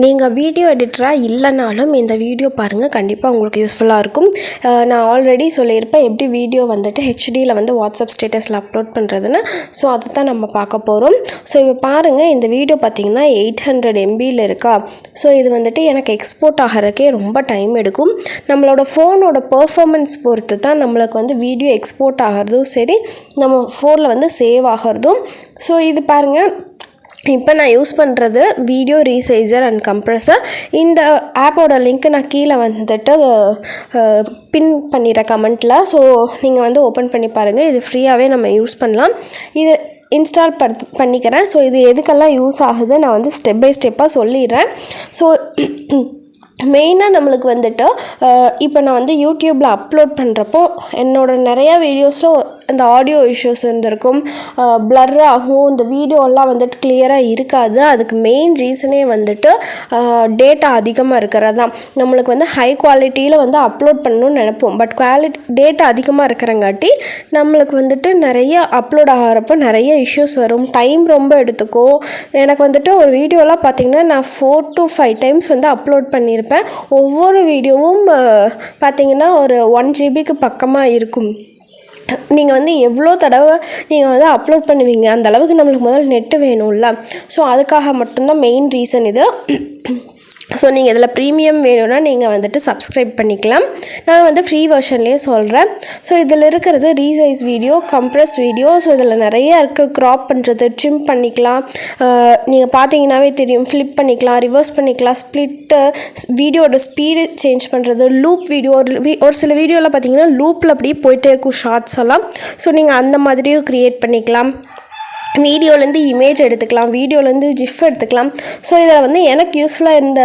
நீங்கள் வீடியோ எடிட்டராக இல்லைனாலும் இந்த வீடியோ பாருங்கள், கண்டிப்பாக உங்களுக்கு யூஸ்ஃபுல்லாக இருக்கும். நான் ஆல்ரெடி சொல்லியிருப்பேன் எப்படி வீடியோ வந்துட்டு ஹெச்டியில் வந்து வாட்ஸ்அப் ஸ்டேட்டஸில் அப்லோட் பண்ணுறதுன்னு. ஸோ அதை தான் நம்ம பார்க்க போகிறோம். ஸோ இப்போ பாருங்கள், இந்த வீடியோ பார்த்திங்கன்னா 800 MBயில் இருக்கா. ஸோ இது வந்துட்டு எனக்கு எக்ஸ்போர்ட் ஆகிறதுக்கே ரொம்ப டைம் எடுக்கும். நம்மளோட ஃபோனோட பர்ஃபார்மன்ஸ் பொறுத்து தான் நம்மளுக்கு வந்து வீடியோ எக்ஸ்போர்ட் ஆகிறதும் சரி, நம்ம ஃபோனில் வந்து சேவ் ஆகிறதும். ஸோ இது பாருங்கள், இப்போ நான் யூஸ் பண்ணுறது வீடியோ ரீசைசர் அண்ட் கம்ப்ரஸர். இந்த ஆப்போட லிங்க்கு நான் கீழே வந்துட்டு பின் பண்ணிடுறேன் கமெண்ட்டில். ஸோ நீங்கள் வந்து ஓப்பன் பண்ணி பாருங்கள். இது ஃப்ரீயாகவே நம்ம யூஸ் பண்ணலாம். இது இன்ஸ்டால் பண்ணிக்கிறேன். ஸோ இது எதுக்கெல்லாம் யூஸ் ஆகுது நான் வந்து ஸ்டெப் பை ஸ்டெப்பாக சொல்லிடுறேன். ஸோ மெயினாக நம்மளுக்கு வந்துட்டு இப்போ நான் வந்து யூடியூப்பில் அப்லோட் பண்ணுறப்போ என்னோடய நிறையா வீடியோஸில் இந்த ஆடியோ இஷ்யூஸ் இருந்திருக்கும், பிளர் ஆகும், இந்த வீடியோலாம் வந்துட்டு கிளியராக இருக்காது. அதுக்கு மெயின் ரீசனே வந்துட்டு டேட்டா அதிகமாக இருக்கிறது தான். நம்மளுக்கு வந்து ஹை குவாலிட்டியில் வந்து அப்லோட் பண்ணணும்னு நினைப்போம், பட் டேட்டா அதிகமாக இருக்கிறங்காட்டி நம்மளுக்கு வந்துட்டு நிறைய அப்லோட் ஆகிறப்போ நிறைய இஷ்யூஸ் வரும், டைம் ரொம்ப எடுத்துக்கும். எனக்கு வந்துட்டு ஒரு வீடியோலாம் பார்த்திங்கன்னா நான் 4 to 5 டைம்ஸ் வந்து அப்லோட் பண்ணியிருப்பேன். ஒவ்வொரு வீடியோவும் பார்த்திங்கன்னா ஒரு 1 GBக்கு பக்கமாக இருக்கும். நீங்கள் வந்து எவ்வளோ தடவை நீங்கள் வந்து அப்லோட் பண்ணுவீங்க, அந்த அளவுக்கு நம்மளுக்கு முதல்ல நெட்டு வேணும்ல. ஸோ அதுக்காக மட்டும்தான் மெயின் ரீசன் இது. ஸோ நீங்கள் இதில் ப்ரீமியம் வேணும்னா நீங்கள் வந்துட்டு சப்ஸ்கிரைப் பண்ணிக்கலாம். நான் வந்து ஃப்ரீ வெர்ஷன்லேயே சொல்கிறேன். ஸோ இதில் இருக்கிறது resize video, compress video. So இதில் நிறையா இருக்குது. க்ராப் பண்ணுறது, ட்ரிம் பண்ணிக்கலாம், நீங்கள் பார்த்தீங்கன்னாவே தெரியும், ஃப்ளிப் பண்ணிக்கலாம், ரிவர்ஸ் பண்ணிக்கலாம், ஸ்ப்ளிட்டு, வீடியோட ஸ்பீடு சேஞ்ச் பண்ணுறது, லூப் வீடியோ. ஒரு சில வீடியோவில் பார்த்தீங்கன்னா லூப்பில் அப்படியே போயிட்டே இருக்கும் ஷார்ட்ஸ் எல்லாம். ஸோ நீங்கள் அந்த மாதிரியும் க்ரியேட் பண்ணிக்கலாம். வீடியோலேருந்து இமேஜ் எடுத்துக்கலாம், வீடியோலேருந்து ஜிஃப் எடுத்துக்கலாம். ஸோ இதில் வந்து எனக்கு யூஸ்ஃபுல்லாக இருந்த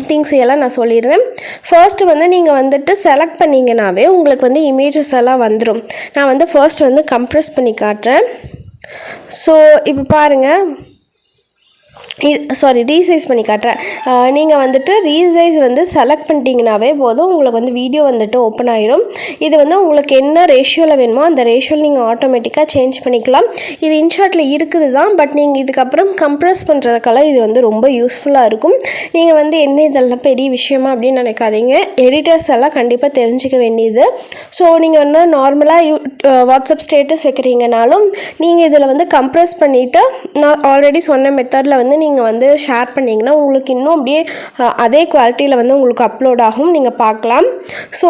திங்ஸ் எல்லாம் நான் சொல்லிடுறேன். ஃபர்ஸ்ட்டு வந்து நீங்கள் வந்துட்டு செலக்ட் பண்ணிங்கனாவே உங்களுக்கு வந்து இமேஜஸ் எல்லாம் வந்துடும். நான் வந்து ஃபர்ஸ்ட் வந்து கம்ப்ரெஸ் பண்ணி காட்டுறேன். ஸோ இப்போ பாருங்கள், ரீசைஸ் பண்ணி காட்டுறேன். நீங்கள் வந்துட்டு ரீசைஸ் வந்து செலக்ட் பண்ணிட்டீங்கனாவே போதும், உங்களுக்கு வந்து வீடியோ வந்துட்டு ஓப்பன் ஆகிரும். இது வந்து உங்களுக்கு என்ன ரேஷியோவில் வேணுமோ அந்த ரேஷியோவில் நீங்கள் ஆட்டோமேட்டிக்காக சேஞ்ச் பண்ணிக்கலாம். இது இன்ஷாட்டில் இருக்குது தான், பட் நீங்கள் இதுக்கப்புறம் கம்ப்ரெஸ் பண்ணுறதுக்கெல்லாம் இது வந்து ரொம்ப யூஸ்ஃபுல்லாக இருக்கும். நீங்கள் வந்து என்ன இதெல்லாம் பெரிய விஷயமா அப்படின்னு நினைக்காதீங்க. எடிட்டர்ஸ் எல்லாம் கண்டிப்பாக தெரிஞ்சிக்க வேண்டியது. ஸோ நீங்கள் வந்து நார்மலாக வாட்ஸ்அப் ஸ்டேட்டஸ் வைக்கிறீங்கனாலும் நீங்கள் இதில் வந்து கம்ப்ரெஸ் பண்ணிவிட்டு நான் ஆல்ரெடி சொன்ன மெத்தடில் வந்து நீங்கள் வந்து ஷேர் பண்ணிங்கன்னா உங்களுக்கு இன்னும் அப்படியே அதே குவாலிட்டியில் வந்து உங்களுக்கு அப்லோட் ஆகும், நீங்கள் பார்க்கலாம். ஸோ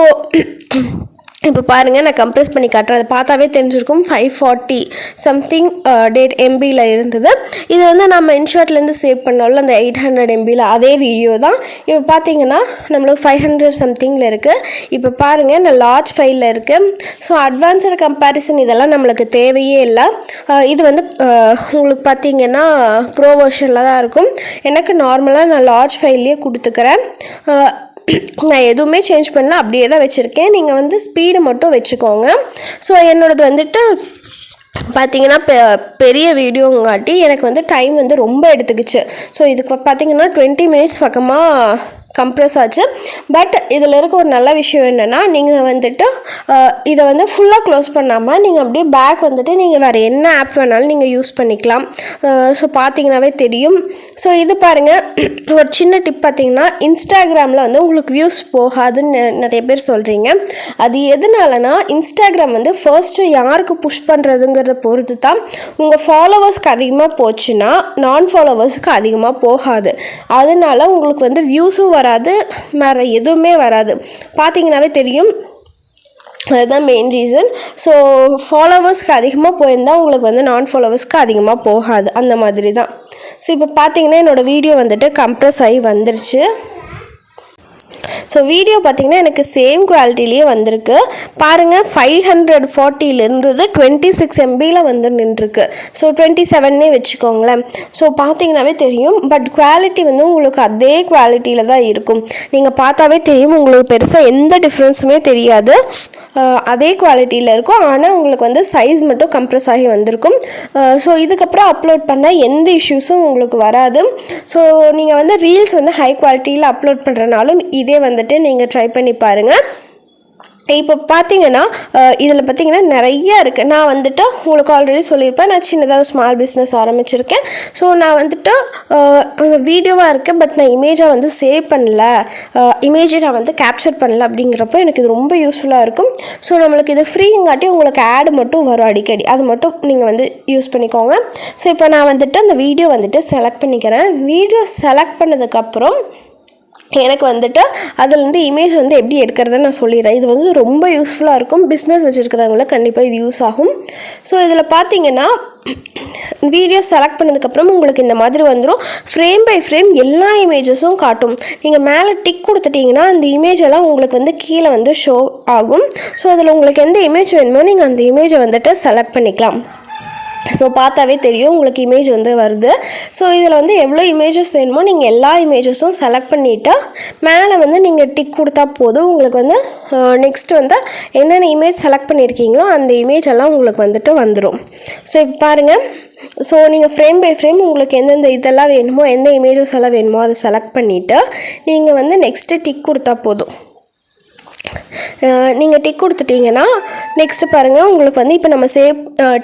இப்போ பாருங்கள், நான் கம்ப்ரெஸ் பண்ணி காட்டுறேன். அதை பார்த்தாவே தெரிஞ்சிருக்கும் 540 சம்திங் MBயில் இருந்தது. இது வந்து நம்ம இன்ஷாட்லேருந்து சேவ் பண்ணோம்ல அந்த 800 MBயில் அதே வீடியோ தான். இப்போ பார்த்தீங்கன்னா நம்மளுக்கு 500 சம்திங்கில் இருக்குது. இப்போ பாருங்கள், நான் லார்ஜ் ஃபைலில் இருக்குது. ஸோ அட்வான்ஸ்டு கம்பேரிசன் இதெல்லாம் நம்மளுக்கு தேவையே இல்லை. இது வந்து உங்களுக்கு பார்த்தீங்கன்னா ப்ரோ வெர்ஷனில் தான் இருக்கும். எனக்கு நார்மலாக நான் லார்ஜ் ஃபைல்லையே கொடுத்துக்கிறேன். நான் எதுவுமே சேஞ்ச் பண்ணல, அப்படியே தான் வச்சுருக்கேன். நீங்கள் வந்து ஸ்பீடு மட்டும் வச்சுக்கோங்க. ஸோ என்னோடது வந்துட்டு பார்த்திங்கன்னா பெரிய வீடியோங்காட்டி எனக்கு வந்து டைம் வந்து ரொம்ப எடுத்துக்கிச்சு. ஸோ இதுக்கு பார்த்திங்கன்னா 20 மினிட்ஸ் பக்கமாக கம்ப்ரெஸ் ஆச்சு. பட் இதில் இருக்க ஒரு நல்ல விஷயம் என்னென்னா, நீங்கள் வந்துட்டு இதை வந்து ஃபுல்லாக க்ளோஸ் பண்ணாமல் நீங்கள் அப்படியே பேக் வந்துட்டு நீங்கள் வேறு என்ன ஆப் வேணாலும் நீங்கள் யூஸ் பண்ணிக்கலாம். ஸோ பார்த்தீங்கன்னாவே தெரியும். ஸோ இது பாருங்கள், ஒரு சின்ன டிப் பார்த்தீங்கன்னா, இன்ஸ்டாகிராமில் வந்து உங்களுக்கு வியூஸ் போகாதுன்னு நிறைய பேர் சொல்கிறீங்க. அது எதனாலனா, இன்ஸ்டாகிராம் வந்து ஃபர்ஸ்ட்டு யாருக்கு புஷ் பண்ணுறதுங்கிறத பொறுத்து தான். உங்கள் ஃபாலோவர்ஸ்க்கு அதிகமாக போச்சுன்னா நான் ஃபாலோவர்ஸுக்கு அதிகமாக போகாது. அதனால உங்களுக்கு வந்து வியூஸும் வராது, வேறு எதுவுமே வராது. பார்த்தீங்கன்னாவே தெரியும், அதுதான் மெயின் ரீசன். ஸோ ஃபாலோவர்ஸ்க்கு அதிகமாக போயிருந்தால் உங்களுக்கு வந்து நான் ஃபாலோவர்ஸ்க்கு அதிகமாக போகாது, அந்த மாதிரி தான். ஸோ இப்போ பார்த்தீங்கன்னா என்னோடய வீடியோ வந்துட்டு கம்ப்ரெஸ் ஆகி வந்துருச்சு. ஸோ வீடியோ பார்த்திங்கன்னா எனக்கு சேம் குவாலிட்டிலேயே வந்திருக்கு. பாருங்கள், 540 இருந்தது 26 MBயில் வந்து நின்றுருக்கு. ஸோ 27 வச்சுக்கோங்களேன். ஸோ பார்த்தீங்கன்னாவே தெரியும், பட் குவாலிட்டி வந்து உங்களுக்கு அதே குவாலிட்டியில் தான் இருக்கும். நீங்கள் பார்த்தாவே தெரியும், உங்களுக்கு பெருசாக எந்த டிஃப்ரென்ஸுமே தெரியாது, அதே குவாலிட்டியில் இருக்கும். ஆனால் உங்களுக்கு வந்து சைஸ் மட்டும் கம்ப்ரெஸ் ஆகி வந்திருக்கும். ஸோ இதுக்கப்புறம் அப்லோட் பண்ணால் எந்த இஷ்யூஸும் உங்களுக்கு வராது. ஸோ நீங்கள் வந்து ரீல்ஸ் வந்து ஹை குவாலிட்டியில் அப்லோட் பண்ணுறனாலும் இதே வந்துட்டு நீங்கள் ட்ரை பண்ணி பாருங்கள். இப்போ பார்த்தீங்கன்னா இதில் பார்த்தீங்கன்னா நிறையா இருக்குது. நான் வந்துட்டு உங்களுக்கு ஆல்ரெடி சொல்லியிருப்பேன், நான் சின்னதாக ஸ்மால் பிஸ்னஸ் ஆரம்பிச்சிருக்கேன். ஸோ நான் வந்துட்டு அந்த வீடியோவாக இருக்கேன், பட் நான் இமேஜாக வந்து சேவ் பண்ணல, இமேஜை நான் வந்து கேப்சர் பண்ணல அப்படிங்கிறப்போ எனக்கு இது ரொம்ப யூஸ்ஃபுல்லாக இருக்கும். ஸோ நம்மளுக்கு இது ஃப்ரீங்காட்டி உங்களுக்கு ஆடு மட்டும் வரும் அடிக்கடி, அது மட்டும் நீங்கள் வந்து யூஸ் பண்ணிக்கோங்க. ஸோ இப்போ நான் வந்துட்டு அந்த வீடியோ வந்துட்டு செலக்ட் பண்ணிக்கிறேன். வீடியோ செலக்ட் பண்ணதுக்கப்புறம் எனக்கு வந்துட்டு அதுலேருந்து இமேஜ் வந்து எப்படி எடுக்கிறதுன்னு நான் சொல்லிடுறேன். இது வந்து ரொம்ப யூஸ்ஃபுல்லாக இருக்கும். பிஸ்னஸ் வச்சுருக்கிறவங்கள கண்டிப்பாக இது யூஸ் ஆகும். ஸோ இதில் பார்த்தீங்கன்னா வீடியோ செலக்ட் பண்ணதுக்கப்புறம் உங்களுக்கு இந்த மாதிரி வந்துடும். ஃப்ரேம் பை ஃப்ரேம் எல்லா இமேஜஸும் காட்டும். நீங்கள் மேலே டிக் கொடுத்துட்டிங்கன்னா அந்த இமேஜ் எல்லாம் உங்களுக்கு வந்து கீழே வந்து ஷோ ஆகும். ஸோ அதில் உங்களுக்கு எந்த இமேஜ் வேணுமோ நீங்கள் அந்த இமேஜை வந்துட்டு செலக்ட் பண்ணிக்கலாம். ஸோ பார்த்தாவே தெரியும் உங்களுக்கு இமேஜ் வந்து வருது. ஸோ இதில் வந்து எவ்வளோ இமேஜஸ் வேணுமோ நீங்கள் எல்லா இமேஜஸும் செலக்ட் பண்ணிவிட்டு மேலே வந்து நீங்கள் டிக் கொடுத்தா போதும். உங்களுக்கு வந்து நெக்ஸ்ட் வந்து என்னென்ன இமேஜ் செலக்ட் பண்ணியிருக்கீங்களோ அந்த இமேஜ் எல்லாம் உங்களுக்கு வந்துட்டு வந்துடும். ஸோ இப்போ பாருங்கள். ஸோ நீங்கள் ஃப்ரேம் பை ஃப்ரேம் உங்களுக்கு எந்தெந்த இதெல்லாம் வேணுமோ, எந்த இமேஜஸ் எல்லாம் வேணுமோ அதை செலக்ட் பண்ணிவிட்டு நீங்கள் வந்து நெக்ஸ்ட்டு டிக் கொடுத்தா போதும். நீங்கள் டிக் கொடுத்துட்டிங்கன்னா நெக்ஸ்ட்டு பாருங்கள், உங்களுக்கு வந்து இப்போ நம்ம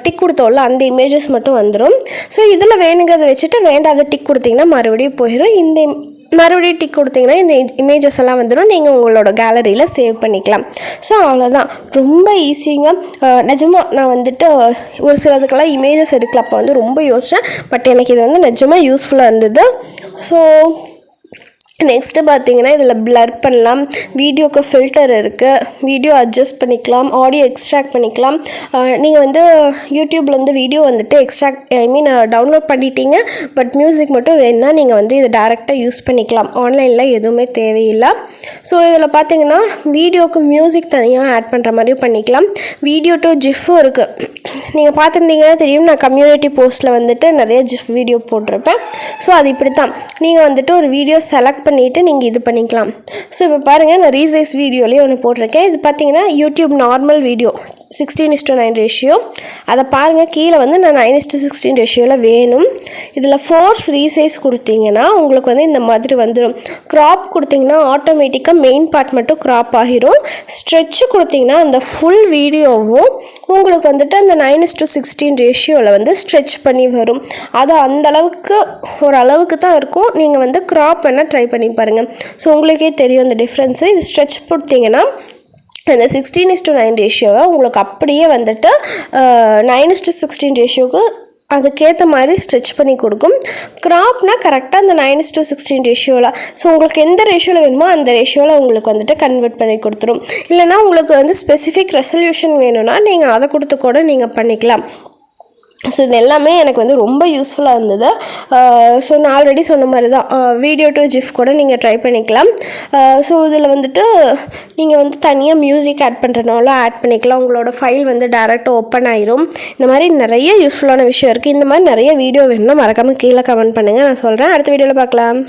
டிக் கொடுத்தோம்ல அந்த இமேஜஸ் மட்டும் வந்துடும். ஸோ இதில் வேணுங்கிறத வச்சுட்டு வேண்டாத டிக் கொடுத்திங்கன்னா மறுபடியும் போயிடும். மறுபடியும் டிக் கொடுத்திங்கன்னா இந்த இமேஜஸ் எல்லாம் வந்துடும். நீங்கள் உங்களோட கேலரியில் சேவ் பண்ணிக்கலாம். ஸோ அவ்வளோதான், ரொம்ப ஈஸிங்க. நிஜமாக நான் வந்துட்டு ஒரு சிலதுக்கெல்லாம் இமேஜஸ் எடுக்கல, அப்போ வந்து ரொம்ப யோசித்தேன். பட் எனக்கு இது வந்து நிஜமாக யூஸ்ஃபுல்லாக இருந்தது. ஸோ நெக்ஸ்ட்டு பார்த்தீங்கன்னா இதில் பிளர் பண்ணலாம், வீடியோக்கு ஃபில்டர் இருக்குது, வீடியோ அட்ஜஸ்ட் பண்ணிக்கலாம், ஆடியோ எக்ஸ்ட்ராக்ட் பண்ணிக்கலாம். நீங்கள் வந்து யூடியூப்லேருந்து வீடியோ வந்துட்டு டவுன்லோட் பண்ணிட்டீங்க, பட் மியூசிக் மட்டும் வேணுன்னா நீங்கள் வந்து இதை டேரெக்டாக யூஸ் பண்ணிக்கலாம். ஆன்லைனில் எதுவுமே தேவையில்லை. ஸோ இதில் பார்த்தீங்கன்னா வீடியோக்கு மியூசிக் தனியாக ஆட் பண்ணுற மாதிரி பண்ணிக்கலாம். வீடியோ டு ஜிஃப்பும் இருக்குது. நீங்கள் பார்த்துருந்தீங்கன்னா தெரியும், நான் கம்யூனிட்டி போஸ்ட்டில் வந்துட்டு நிறைய ஜிஃப் வீடியோ போட்டிருப்பேன். ஸோ அது இப்படி தான், நீங்கள் வந்துட்டு ஒரு வீடியோ செலக்ட் பண்ணிவிட்டு நீங்கள் இது பண்ணிக்கலாம். ஸோ இப்போ பாருங்கள், நான் ரீசைஸ் வீடியோலேயே ஒன்று போட்டிருக்கேன். இது பார்த்தீங்கன்னா யூடியூப் நார்மல் வீடியோ 16:9 ரேஷியோ. அதை பாருங்கள், கீழே வந்து நான் 9:16 ரேஷியோவில் வேணும். இதில் ஃபோர்ஸ் ரீசைஸ் கொடுத்தீங்கன்னா உங்களுக்கு வந்து இந்த மாதிரி வந்துடும். க்ராப் கொடுத்தீங்கன்னா ஆட்டோமேட்டிக்காக மெயின் பார்ட் மட்டும் க்ராப் ஆகிரும். ஸ்ட்ரெச்சு கொடுத்தீங்கன்னா அந்த ஃபுல் வீடியோவும் உங்களுக்கு வந்துட்டு அந்த 9:16 ரேஷியோவில் வந்து ஸ்ட்ரெச் பண்ணி வரும். அது அந்தளவுக்கு ஓரளவுக்கு தான் இருக்கும். நீங்கள் வந்து க்ராப் வேணால் ட்ரை பண்ணி பாருங்கள். ஸோ உங்களுக்கே தெரியும் அந்த டிஃப்ரென்ஸு. இது ஸ்ட்ரெச் போட்டிங்கன்னா அந்த 16:9 ரேஷியோவை உங்களுக்கு அப்படியே வந்துட்டு 9:16 ரேஷியோவுக்கு அதுக்கேற்ற மாதிரி ஸ்ட்ரெச் பண்ணி கொடுக்கும். க்ராப்னால் கரெக்டாக அந்த 9:16 ரேஷியோவில். ஸோ உங்களுக்கு எந்த ரேஷியோவில் வேணுமோ அந்த ரேஷியோவில் உங்களுக்கு வந்துட்டு கன்வெர்ட் பண்ணி கொடுத்துரும். இல்லைனா உங்களுக்கு வந்து ஸ்பெசிஃபிக் ரெசல்யூஷன் வேணும்னா நீங்கள் அதை கொடுத்து கூட நீங்கள் பண்ணிக்கலாம். ஸோ இது எல்லாமே எனக்கு வந்து ரொம்ப யூஸ்ஃபுல்லாக இருந்தது. ஸோ நான் ஆல்ரெடி சொன்ன மாதிரி தான், வீடியோ டு ஜிஃப் கூட நீங்கள் ட்ரை பண்ணிக்கலாம். ஸோ இதில் வந்துட்டு நீங்கள் வந்து தனியாக மியூசிக் ஆட் பண்ணுறதுனால ஆட் பண்ணிக்கலாம். உங்களோட ஃபைல் வந்து டேரெக்டாக ஓப்பன் ஆயிரும். இந்த மாதிரி நிறைய யூஸ்ஃபுல்லான விஷயம் இருக்குது. இந்த மாதிரி நிறைய வீடியோ வேணும்னா மறக்காமல் கீழே கமெண்ட் பண்ணுங்கள், நான் சொல்கிறேன். அடுத்த வீடியோவில் பார்க்கலாம்.